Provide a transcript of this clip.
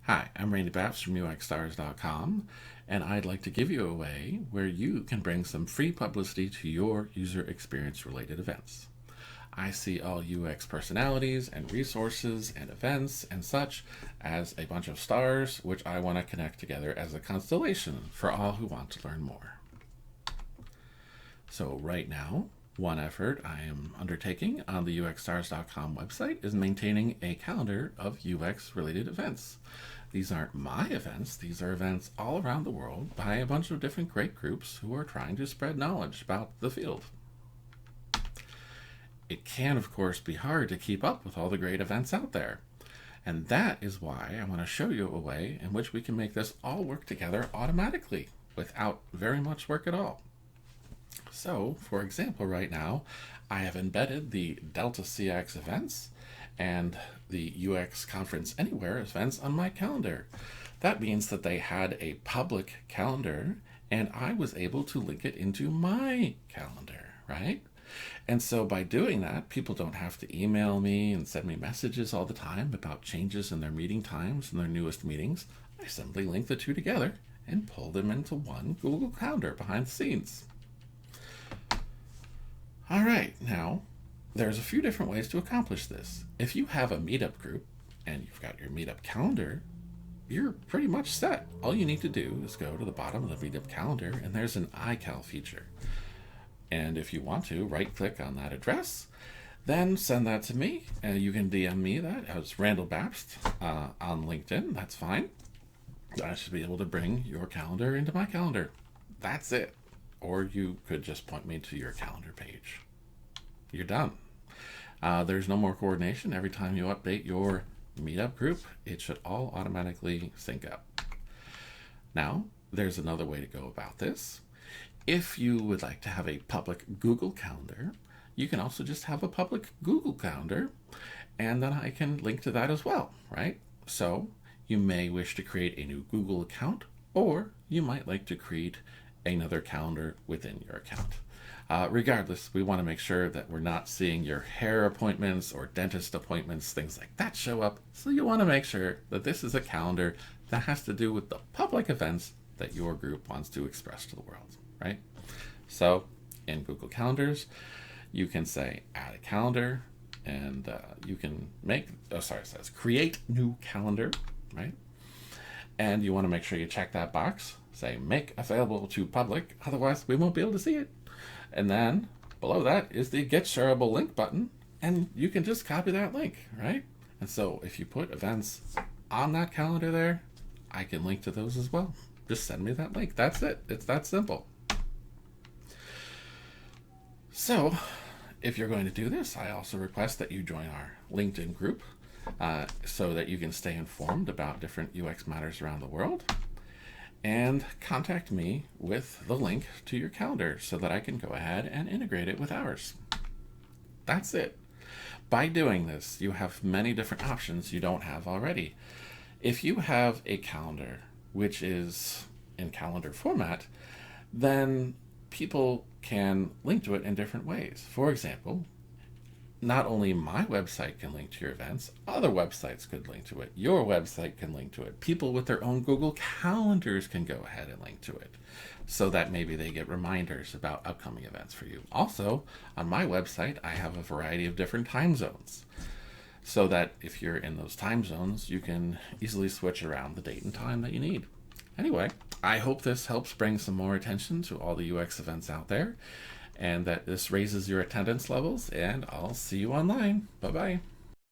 Hi, I'm Randy Baps from UXstars.com, and I'd like to give you a way where you can bring some free publicity to your user experience related events. I see all UX personalities and resources and events and such as a bunch of stars, which I want to connect together as a constellation for all who want to learn more. So, right now, one effort I am undertaking on the UXstars.com website is maintaining a calendar of UX related events. These aren't my events, these are events all around the world by a bunch of different great groups who are trying to spread knowledge about the field. It can, of course, be hard to keep up with all the great events out there. And that is why I want to show you a way in which we can make this all work together automatically without very much work at all. So, for example, right now, I have embedded the Delta CX events and the UX Conference Anywhere events on my calendar. That means that they had a public calendar, and I was able to link it into my calendar, right? And so by doing that, people don't have to email me and send me messages all the time about changes in their meeting times and their newest meetings. I simply link the two together and pull them into one Google Calendar behind the scenes. All right, now there's a few different ways to accomplish this. If you have a meetup group and you've got your meetup calendar, you're pretty much set. All you need to do is go to the bottom of the meetup calendar and there's an iCal feature. And if you want to, right click on that address, then send that to me. And you can DM me that as Randall Babst on LinkedIn. That's fine. I should be able to bring your calendar into my calendar. That's it. Or you could just point me to your calendar page. You're done. There's no more coordination. Every time you update your meetup group, it should all automatically sync up. Now, there's another way to go about this. If you would like to have a public Google Calendar, you can also just have a public Google Calendar, and then I can link to that as well, right? So you may wish to create a new Google account, or you might like to create another calendar within your account. Regardless, we want to make sure that we're not seeing your hair appointments or dentist appointments, things like that show up. So you want to make sure that this is a calendar that has to do with the public events that your group wants to express to the world, right? So in Google Calendars, you can say add a calendar, and you can make, it says create new calendar, right? And you want to make sure you check that box, say make available to public, otherwise we won't be able to see it. And then below that is the get shareable link button, and you can just copy that link, right? And so if you put events on that calendar there, I can link to those as well. Just send me that link. That's it. It's that simple. So if you're going to do this, I also request that you join our LinkedIn group so that you can stay informed about different UX matters around the world. And contact me with the link to your calendar so that I can go ahead and integrate it with ours. That's it. By doing this, you have many different options you don't have already. If you have a calendar which is in calendar format, then people can link to it in different ways. For example, not only my website can link to your events, other websites could link to it. Your website can link to it. People with their own Google Calendars can go ahead and link to it so that maybe they get reminders about upcoming events for you. Also, on my website, I have a variety of different time zones so that if you're in those time zones, you can easily switch around the date and time that you need. Anyway, I hope this helps bring some more attention to all the UX events out there, and that this raises your attendance levels, and I'll see you online. Bye-bye.